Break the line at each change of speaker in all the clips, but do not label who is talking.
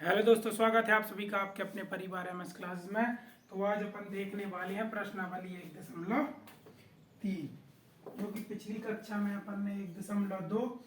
Hello दोस्तों, स्वागत है आप सभी का आपके अपने परिवार एमएस क्लासेस में। तो आज अपन देखने वाले हैं प्रश्नावली 1.3, जो कि पिछली कक्षा में अपन ने 1.2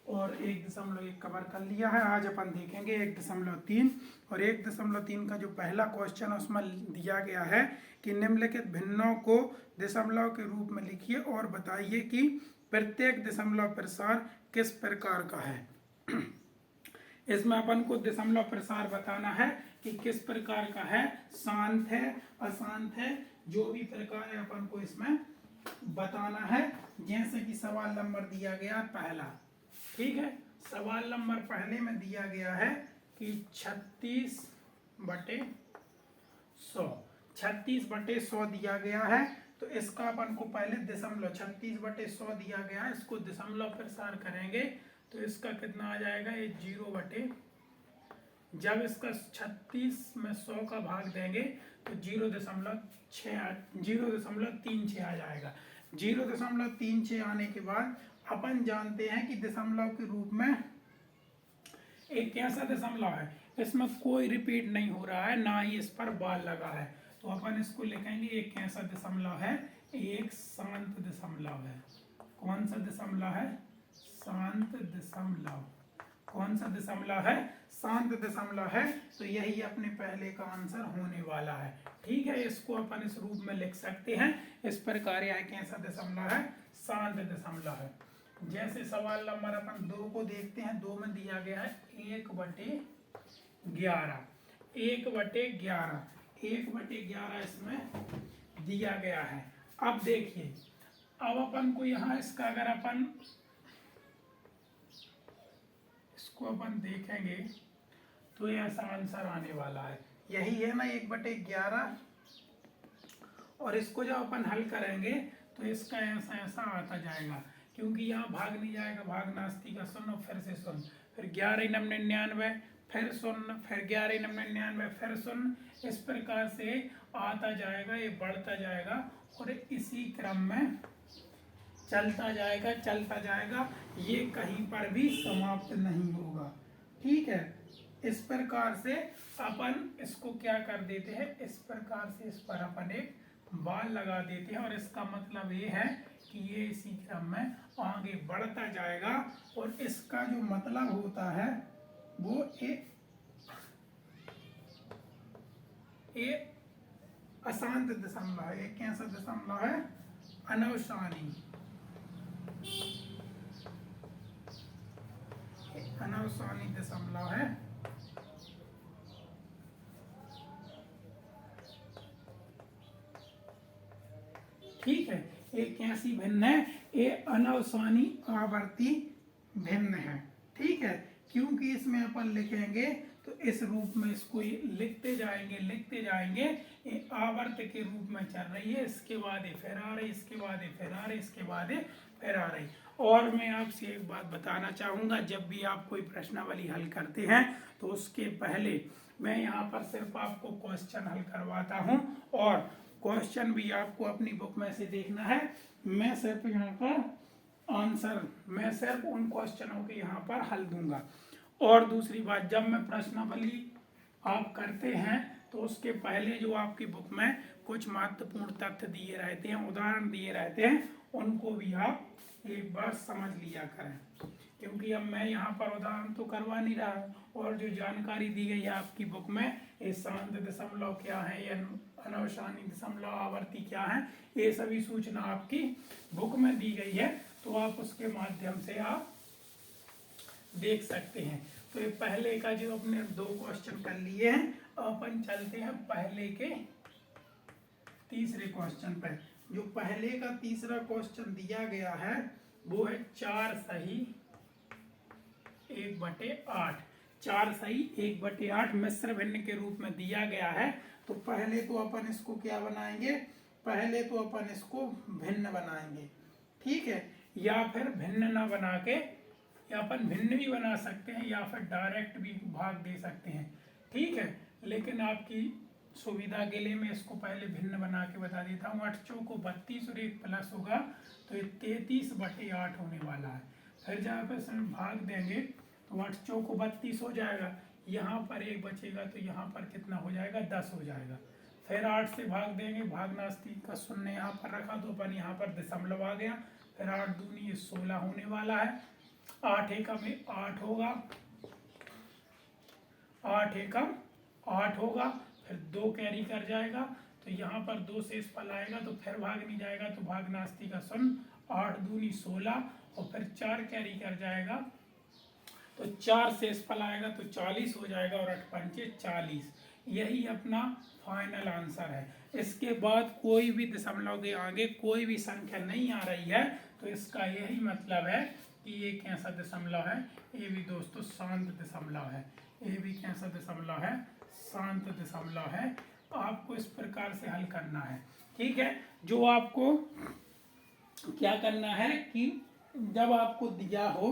और 1.1 कवर कर लिया है। आज अपन देखेंगे 1.3 और 1.3 का जो पहला क्वेश्चन है उसमें दिया गया है कि निम्नलिखित भिन्नों को दशमलव के रूप में लिखिए और बताइए कि प्रत्येक दशमलव प्रसार किस प्रकार का है। इसमें अपन को दशमलव प्रसार बताना है कि किस प्रकार का है, शांत है, अशांत है, जो भी प्रकार है अपन को इसमें बताना है। जैसे कि सवाल नंबर दिया गया पहला, ठीक है। सवाल नंबर पहले में दिया गया है कि 36/100 36/100 दिया गया है। तो इसका अपन को पहले दशमलव 36/100 दिया गया है, इसको दशमलव प्रसार करेंगे तो इसका कितना आ जाएगा, ये 0 जब इसका 36 में 100 का भाग देंगे तो 0.36 आ जाएगा। 0.36 आने के बाद अपन जानते हैं कि दशमलव के रूप में एक कैसा दशमलव है, इसमें कोई रिपीट नहीं हो रहा है, ना ही इस पर बाल लगा है। तो अपन इसको लिखेंगे एक कैसा दशमलव है, एक शांत दशमलव है। कौन सा दशमलव है? शांत दशमलव। कौन सा दशमलव है? शांत दशमलव है। तो यही अपने पहले का आंसर होने वाला है, ठीक है। इसको अपन इस रूप में लिख सकते हैं इस प्रकार, यह कैसा दशमलव है, शांत दशमलव है। जैसे सवाल नंबर अपन 2 को देखते हैं। 2 में दिया गया है 1/11। 1/11 1/11 इसमें दिया गया है। अब देखिए, अब अपन को यहाँ इसका अगर अपन इसको अपन देखेंगे तो ये ऐसा आंसर आने वाला है, यही है ना 1/11। और इसको जब अपन हल करेंगे तो इसका ऐसा आता जाएगा, क्योंकि यहाँ भाग नहीं जाएगा, भाग नास्ती का 0 फिर से 0, फिर 11×99 फिर 0, फिर 11×99 फिर 0। इस प्रकार से आता जाएगा, ये बढ़ता जाएगा और इसी क्रम में चलता जाएगा, ये कहीं पर भी समाप्त नहीं होगा, ठीक है। इस प्रकार से अपन इसको क्या कर देते हैं, इस प्रकार से इस पर अपन एक बाल लगा देते हैं और इसका मतलब ये है कि ये इसी क्रम में आगे बढ़ता जाएगा। और इसका जो मतलब होता है वो एक अशांत दशमलव है। एक कैसा दशमलव है? अनवसानी। अनवसानी दशमलव है। ठीक है, एक कैसी भिन्न है? ये अनवसानी आवर्ती भिन्न है, ठीक है। क्योंकि इसमें अपन लिखेंगे तो इस रूप में इसको लिखते जाएंगे। ये आवर्त के रूप में चल रही है, इसके बाद ये फिर आ रही, इसके बाद ये फिर आ रही, इसके बाद ये फिर आ रही। और मैं आपसे एक बात बताना चाहूँगा, जब भी आप कोई प्रश्नावली हल करते हैं तो उसके पहले मैं यहाँ पर सिर्फ आपको क्वेश्चन हल करवाता हूँ, और क्वेश्चन भी आपको अपनी बुक में से देखना है। मैं सिर्फ यहाँ पर आंसर, मैं सिर्फ उन क्वेश्चनों के यहाँ पर हल दूंगा। और दूसरी बात, जब मैं प्रश्नावली आप करते हैं तो उसके पहले जो आपकी बुक में कुछ महत्वपूर्ण तथ्य दिए रहते हैं, उदाहरण दिए रहते हैं, उनको भी आप एक बार समझ लिया करें। क्योंकि अब मैं यहाँ पर उदाहरण तो करवा नहीं रहा, और जो जानकारी दी गई है आपकी बुक में, ये शांत दशमलव क्या है, ये अनवसानी दशमलव आवर्ती क्या है, ये सभी सूचना आपकी बुक में दी गई है। तो आप उसके माध्यम से आप देख सकते हैं। तो ये पहले का जो अपने 2 क्वेश्चन कर लिए हैं, अपन चलते हैं पहले के तीसरे क्वेश्चन पर। जो पहले का तीसरा क्वेश्चन दिया गया है वो है 4 सही 1/8। 4 सही 1/8 मिश्र भिन्न के रूप में दिया गया है। तो पहले तो अपन इसको क्या बनाएंगे, पहले तो अपन इसको भिन्न बनाएंगे, ठीक है। या फिर भिन्न ना बना के, या अपन भिन्न भी बना सकते हैं, या फिर डायरेक्ट भी भाग दे सकते हैं, ठीक है। लेकिन आपकी सुविधा के लिए मैं इसको पहले भिन्न बना के बता देता हूँ। 8 चौको 32 और 1 प्लस होगा तो ये 33/8 होने वाला है। फिर जहाँ पर भाग देंगे तो 8 चौको 32 हो जाएगा, यहाँ पर 1 बचेगा तो यहाँ पर कितना हो जाएगा, 10 हो जाएगा। फिर 8 से भाग देंगे, भागनास्ती का शून्य यहाँ पर रखा तो अपन यहाँ पर दशमलव आ गया। फिर 8 दूनी ये 16 होने वाला है। 8 एकम 8 होगा, 8 एकम 8 होगा। फिर 2 कैरी कर जाएगा तो यहाँ पर 2 शेष फल आएगा तो फिर भाग नहीं जाएगा तो भागनास्ती का शून्य। 8 दूनी 16 और फिर 4 कैरी कर जाएगा तो 4 शेष फल आएगा तो 40 हो जाएगा और 8 पंचे 40। यही अपना फाइनल आंसर है। इसके बाद कोई भी दशमलव के आगे कोई भी संख्या नहीं आ रही है तो इसका यही मतलब है कि ये कैसा दशमलव है, ये भी दोस्तों शांत दशमलव है। ये भी कैसा दशमलव है, शांत दशमलव है। आपको इस प्रकार से हल करना है, ठीक है। जो आपको क्या करना है कि जब आपको दिया हो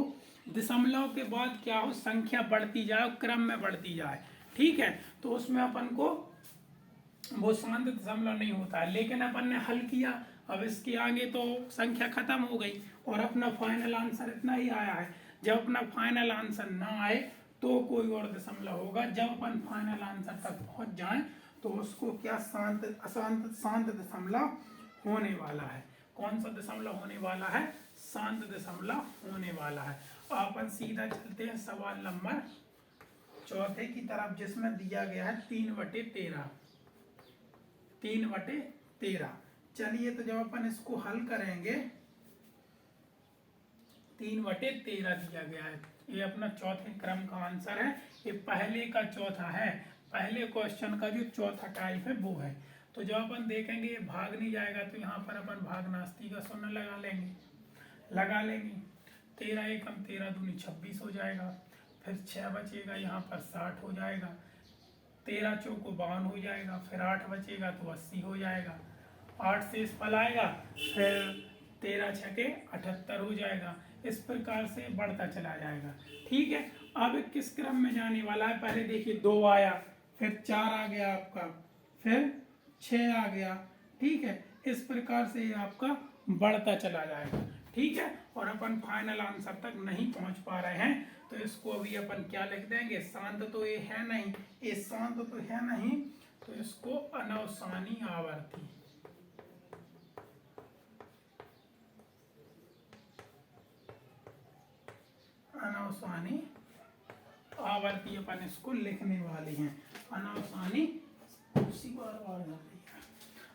दशमलव के बाद क्या हो, संख्या बढ़ती जाए, क्रम में बढ़ती जाए, ठीक है, तो उसमें अपन को वो शांत दशमलव नहीं होता है। लेकिन अपन ने हल किया, अब इसके आगे तो संख्या खत्म हो गई और अपना फाइनल आंसर इतना ही आया है। जब अपना फाइनल आंसर ना आए तो कोई और दशमलव होगा। जब अपन फाइनल आंसर तक पहुंच जाएं तो उसको क्या शांत दशमलव होने वाला है। कौन सा दशमलव होने वाला है, शांत दशमलव होने वाला है। अपन सीधा चलते हैं सवाल नंबर 4 की तरफ, जिसमें दिया गया है 3/13। 3/13। चलिए तो जब अपन इसको हल करेंगे, 3/13 दिया गया है। ये अपना चौथे क्रम का आंसर है। ये पहले का चौथा है, पहले क्वेश्चन का जो चौथा टाइप है वो है। तो जब अपन देखेंगे ये भाग नहीं जाएगा तो यहाँ पर अपन भागनास्ती का शून्य लगा लेंगे। 13 एकम 13 दूनी 26 हो जाएगा। फिर 6 बचेगा, यहाँ पर 60 हो जाएगा। 13 चौको 52 हो जाएगा। फिर 8 बचेगा तो 80 हो जाएगा। 8 शेष फल आएगा, फिर 13 छके 78 हो जाएगा। इस प्रकार से बढ़ता चला जाएगा, ठीक है। अब किस क्रम में जाने वाला है, पहले देखिए 2 आया, फिर 4 आ गया आपका, फिर 6 आ गया, ठीक है। इस प्रकार से ये आपका बढ़ता चला जाएगा, ठीक है। और अपन फाइनल आंसर तक नहीं पहुंच पा रहे हैं तो इसको अभी अपन क्या लिख देंगे, शांत तो ये है नहीं, ये शांत तो है नहीं, तो इसको अनवसानी आवर्ती, अनवसानी आवर्ती अपन इसको लिखने वाले हैं। अनवसानी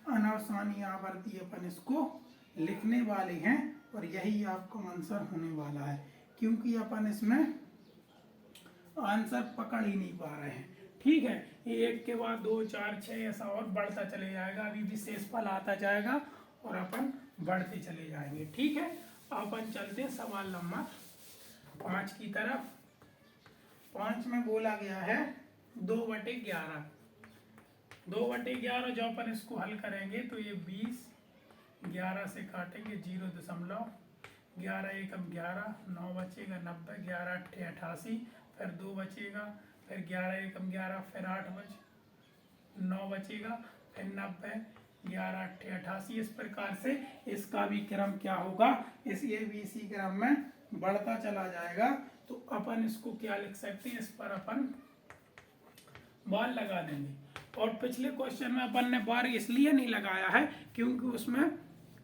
अनवसानी आवर्ती अपन इसको लिखने वाले हैं और यही आपका आंसर होने वाला है, क्योंकि अपन इसमें आंसर पकड़ ही नहीं पा रहे हैं, ठीक है। एक के बाद 2 4 6 ऐसा और बढ़ता चले जाएगा। अभी भी शेषफल आता जाएगा और अपन बढ़ते चले जाएंगे, ठीक है। अपन चलते हैं सवाल नंबर 5 की तरफ। 5 में बोला गया है 2/11। 2/11 जो अपन इसको हल करेंगे तो ये 20, 11 से काटेंगे 0.11 एकम 11, 9 बचेगा 90, 11 अट्ठे 88, फिर 2 बचेगा, फिर 11 एकम 11, फिर 8 9 बचेगा, फिर 90, 11 अट्ठे 88। इस प्रकार से इसका भी क्रम क्या होगा, ये भी इसी क्रम में बढ़ता चला जाएगा। तो अपन इसको क्या लिख सकते हैं, इस पर अपन बार लगा देंगे। और पिछले क्वेश्चन में अपन ने बार इसलिए नहीं लगाया है क्योंकि उसमें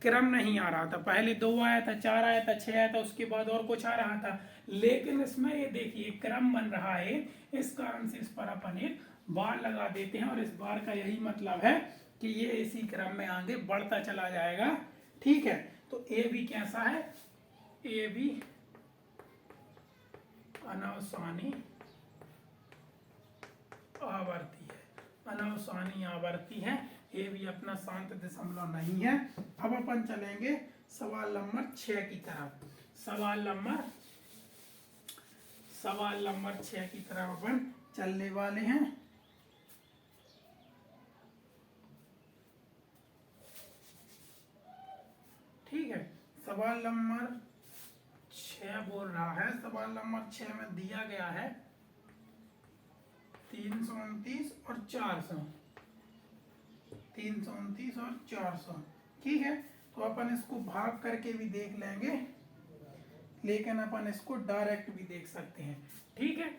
क्रम नहीं आ रहा था। पहले 2 आया था, 4 आया था, 6 आया था, उसके बाद और कुछ आ रहा था। लेकिन इसमें ये देखिए क्रम बन रहा है, इस कारण से इस पर अपन एक बार लगा देते हैं और इस बार का यही मतलब है कि ये इसी क्रम में आगे बढ़ता चला जाएगा, ठीक है। तो ए भी कैसा है, ए भी अनवसानी आवर्ती है, अनवसानी आवर्ती है। ये भी अपना शांत दशमलव नहीं है। अब अपन चलेंगे सवाल नंबर 6 की तरफ। सवाल नंबर 6 की तरफ अपन चलने वाले हैं। ठीक है, सवाल नंबर 6 बोल रहा है, सवाल नंबर 6 में दिया गया है 329 और 400, 329 और 400, ठीक है। तो अपन इसको भाग करके भी देख लेंगे, लेकिन अपन इसको डायरेक्ट भी देख सकते हैं, ठीक है।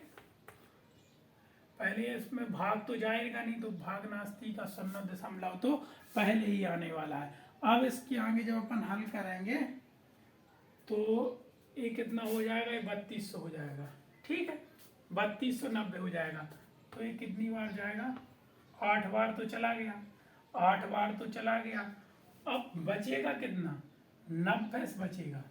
पहले इसमें भाग तो जाएगा नहीं, तो भागनास्ती का 0.0 तो पहले ही आने वाला है। अब इसके आगे जब अपन हल करेंगे तो ये कितना हो जाएगा, ये 3200 हो जाएगा। ठीक है, 3290 हो जाएगा। तो ये कितनी बार जाएगा, 8 बार तो चला गया, 8 बार तो चला गया। अब बचेगा कितना, 90 बचेगा।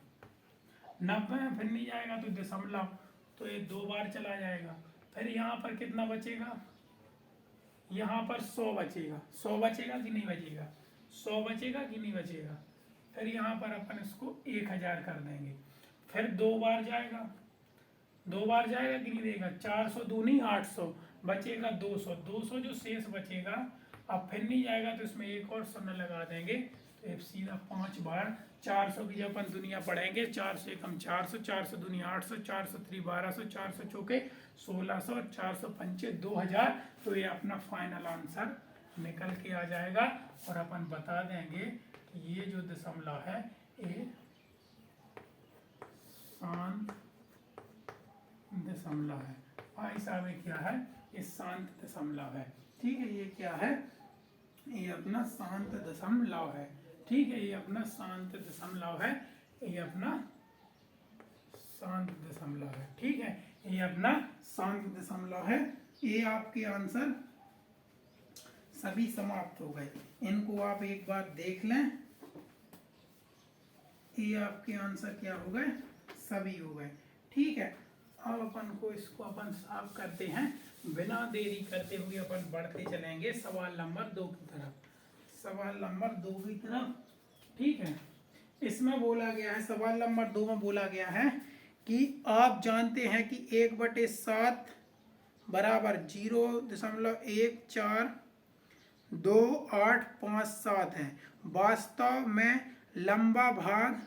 90 में फिर नहीं जाएगा तो दशमलव, तो ये 2 बार चला जाएगा। फिर यहाँ पर कितना बचेगा, यहाँ पर 100 बचेगा। 100 बचेगा कि नहीं बचेगा, 100 बचेगा कि नहीं बचेगा। फिर यहाँ पर अपन इसको 1000 कर देंगे। फिर 2 बार जाएगा, 2 बार जाएगा कि नहीं देगा, 400 दूनी 800, बचेगा 200। 200 जो शेष बचेगा, अब फिर नहीं जाएगा तो इसमें एक और 0 लगा देंगे, तो एक सीधा 5 बार 400 की जब अपन दुनिया पढ़ेंगे, 4 से कम 400, 400 दूनी 800, 400 3 1200, 400 चौके 1600 और 400 पंचे 2000। तो ये अपना फाइनल आंसर निकल के आ जाएगा। और अपन बता देंगे कि ये जो दशमलव है ये शांत दशमलव है। भाई साहब ये क्या है, ये शांत दशमलव है। ठीक है, ये क्या है, ये अपना शांत दशमलव है। ठीक है, ये अपना शांत दशमलव है, ये अपना शांत दशमलव है। ठीक है, ये अपना शांत दशमलव है। ये आपके आंसर सभी समाप्त हो गए। इनको आप एक बार देख लें, ये आपके आंसर क्या हो गए, सभी हो गए। ठीक है, अब अपन को इसको अपन साफ करते हैं। बिना देरी करते हुए अपन बढ़ते चलेंगे सवाल नंबर 2 की तरफ। सवाल नंबर 2 की तरफ। ठीक है, इसमें बोला गया है, सवाल नंबर 2 में बोला गया है कि आप जानते हैं कि 1/7 बराबर 0.142857 है। वास्तव में लंबा भाग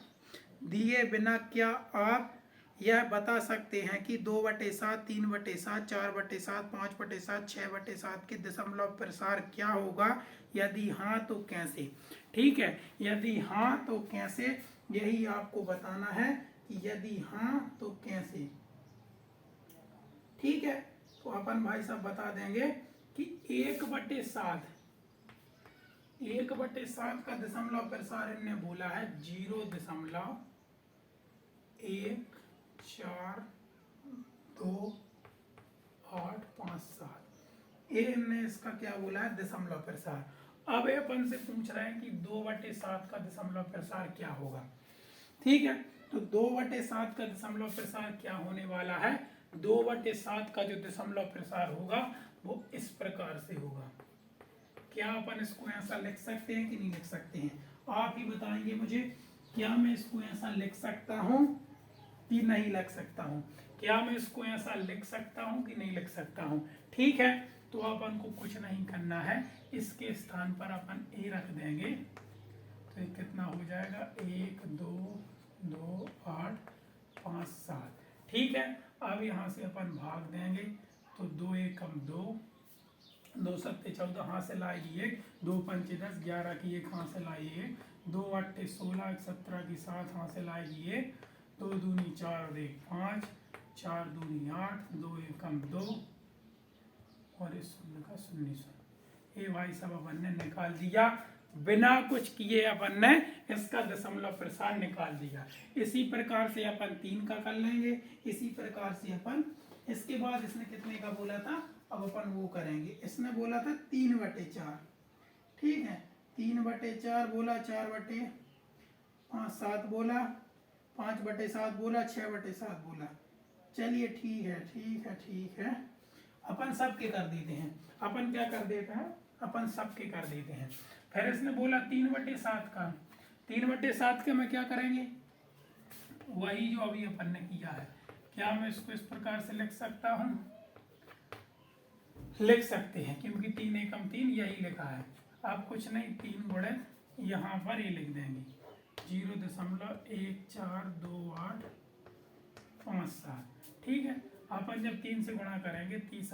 दिए बिना क्या आप यह बता सकते हैं कि 2/7, 3/7, 4/7, 5/7, 6/7 के दशमलव प्रसार क्या होगा? यदि हाँ तो कैसे? ठीक है, यदि हाँ तो कैसे, यही आपको बताना है कि यदि हाँ तो कैसे। ठीक है, तो अपन भाई साहब बता देंगे कि 1/7 का दशमलव प्रसार इनने बोला है 0.142857। ये इनने इसका क्या बोला है, दशमलव प्रसार। अब ये अपन से पूछ रहे हैं कि 2/7 का दशमलव प्रसार क्या होगा। ठीक है, तो 2/7 का दशमलव प्रसार क्या होने वाला है, 2/7 का जो दशमलव प्रसार होगा वो इस प्रकार से होगा। क्या अपन इसको ऐसा लिख सकते हैं कि नहीं लिख सकते हैं, आप ही बताएंगे मुझे। क्या मैं इसको ऐसा लिख सकता हूं कि नहीं लिख सकता हूं, क्या मैं इसको ऐसा लिख सकता हूं कि नहीं लिख सकता हूं। ठीक है, तो अपन को कुछ नहीं करना है, इसके स्थान पर अपन ए रख देंगे। तो कितना हो जाएगा, 1 2 2 8 5 7। ठीक है, अब यहाँ से अपन भाग देंगे, तो 2 एकम 2, 2 सत्ते 14, हाथ से लाएगी 1, 2 पंचे 10, 11 की 1 हाथ से लाई 1, 2 अट्ठे 16, 17 की 7 हाथ से लाएगी 1, 2 दूनी 4 और 1 5, 4 दूनी 8, 2 एकम 2 और इस शून्य का 0। ये भाई सब अपन ने निकाल दिया, बिना कुछ किए अपन ने इसका दशमलव प्रसार निकाल दिया। इसी प्रकार से अपन 3 का कर लेंगे, इसी प्रकार से अपन, इसके बाद इसने कितने का बोला था, अब अपन वो करेंगे। इसने बोला था 3/4। ठीक है, 3/4 बोला, 4/5 7 बोला, 5/7 बोला, 6/7 बोला। चलिए ठीक है, ठीक है, ठीक है, अपन सबके कर देते हैं। अपन क्या कर देते हैं, अपन सबके कर देते हैं। फिर इसने बोला 3/7 का, 3/7 के में क्या करेंगे, वही जो अभी अपन ने किया है। क्या मैं इसको इस प्रकार से लिख सकता हूं, लिख सकते हैं, क्योंकि 3 एकम 3 यही लिखा है। अब कुछ नहीं, 3 गुणे यहाँ पर ये लिख देंगे, 0.142857। ठीक है, अपन जब 3 से गुणा करेंगे, 30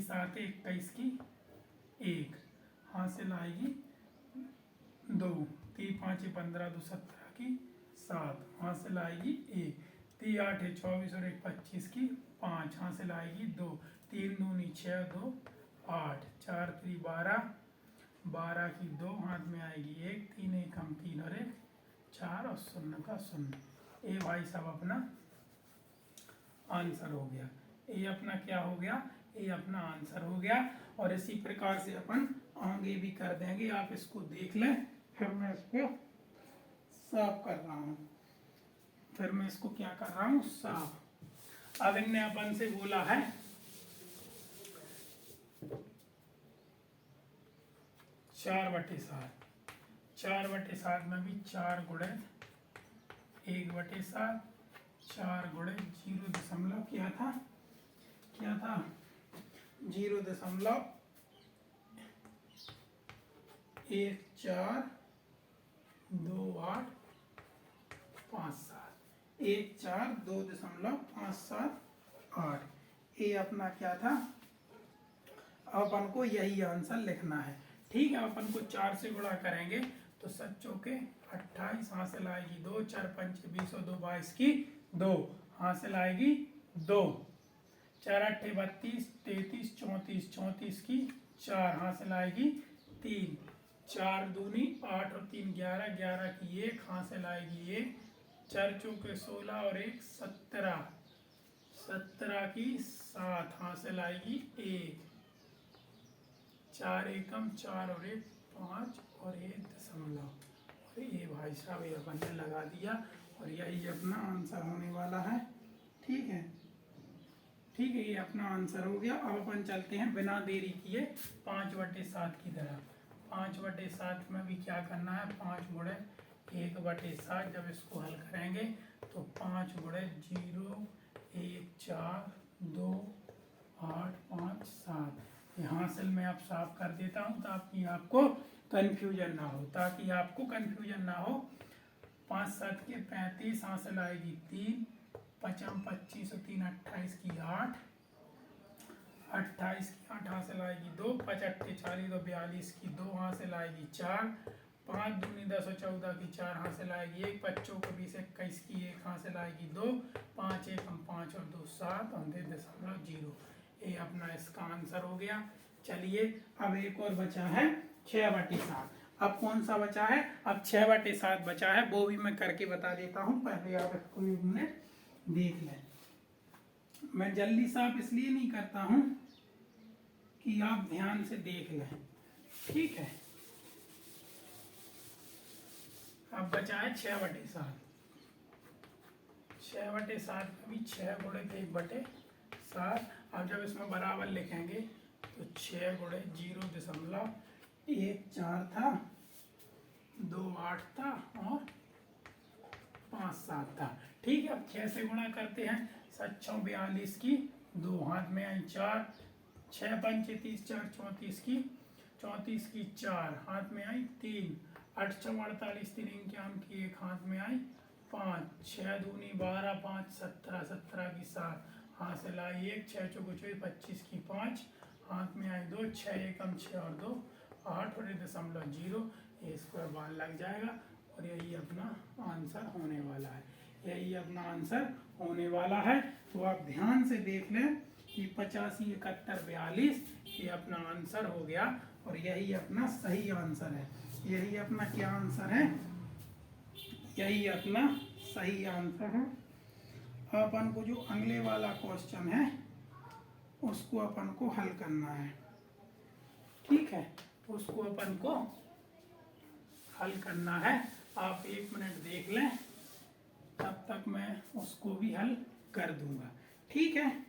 7 21 की 1 हाथ से लाएगी 2, 3 5 15 2 17 की 7 हाथ से लाएगी 1, 3 8 24 और 1 25 की 5, हासिल आएगी 2, 3 दूनी 6, 2 8, 4 3 12, 12 की 2 हाथ में आएगी 1, 3 1 हम 3 और 1 4 और 0 का 0। ये भाई साहब अपना आंसर हो गया। ये अपना क्या हो गया, ये अपना आंसर हो गया। और इसी प्रकार से अपन आगे भी कर देंगे, आप इसको देख लें। फिर मैं इसको साफ कर रहा हूँ, फिर मैं इसको क्या कर रहा हूँ, साफ। अब इनने अपन से बोला है 4/7, 4/7 में भी 4 गुणे 1/7, 4 गुणे 0 क्या था, 0.14257, 142.578। ये अपना क्या था, अपन को यही आंसर लिखना है। ठीक है, अपन को 4 से गुणा करेंगे तो 7 चौके 28, हासिल आएगी 2, 4 पंचे 20 और 2 22 की 2, हासिल आएगी 2, 4 8 32, 33 34, 34 की 4, हासिल आएगी 3, 4 दूनी 8 और 3 11, 11 की 1, हासिल आएगी 1, 4 चौके 16 और 1 17, 17 की 7, हासिल आएगी 1, 4 एकम 4 और 1 5 और 1 दशमलव। और ये भाई साहब ये अपन ने लगा दिया और यही अपना आंसर होने वाला है। ठीक है, ठीक है, ये अपना आंसर हो गया। अब अपन चलते हैं बिना देरी किए 5/7 की तरफ। 5/7 में भी क्या करना है, 5 गुणे 1/7। जब इसको हल करेंगे तो 5 गुणे 0 1 4 2 8 5 7। यहाँ से मैं आप साफ कर देता हूँ ताकि आपको कंफ्यूजन ना हो, 5 7 के 35, हासिल आएगी 3, 5 25 और 3 28 की 8, 28 की 8, हासिल आएगी 2, 5 8 40 और 42 की 2, हासिल आएगी 4, 5 दूनी 10 और 14 की 4, हासिल आएगी 1, 5 को 20 21 की 1, हासिल आएगी 2, 5 1 हम 5 और 2 7 और 2.0। ये अपना इसका आंसर हो गया। चलिए अब एक और बचा है 6/7। अब कौन सा बचा है, अब 6/7 बचा है, वो भी मैं करके बता देता हूँ। पहले आप इसको एक मिनट देख लें। मैं जल्दी साफ इसलिए नहीं करता हूँ कि आप ध्यान से देख लें। ठीक है, अब बचा है 6/7। 6/7 में भी 6 गुणे 1/7। अब जब इसमें बराबर लिखेंगे तो 6 गुणे 0.14 था, 2 8 था और 5 7 था। ठीक है, अब 6 से गुणा करते हैं। 7 6 42 की 2, हाथ में आई 4, 6 पंचे 30 4 34 की 4, हाथ में आई 3, 8 6 48 3 51 की 1, हाथ में आई 5, 6 दूनी 12 5 17, 17 की 7, हासिल आई 1, 6 चौके 25 की 5, हाथ में आई 2, 6 एकम 6 और 2 8 और 1.0। ये स्क्वायर बार लग जाएगा और यही अपना आंसर होने वाला है, यही अपना आंसर होने वाला है। तो आप ध्यान से देख लें कि 85 71 42 ये अपना आंसर हो गया और यही अपना सही आंसर है। यही अपना क्या आंसर है, यही अपना सही आंसर है। अपन को जो अगले वाला क्वेश्चन है उसको अपन को हल करना है। ठीक है, तो उसको अपन को हल करना है। आप 1 मिनट देख लें, तब तक मैं उसको भी हल कर दूंगा। ठीक है।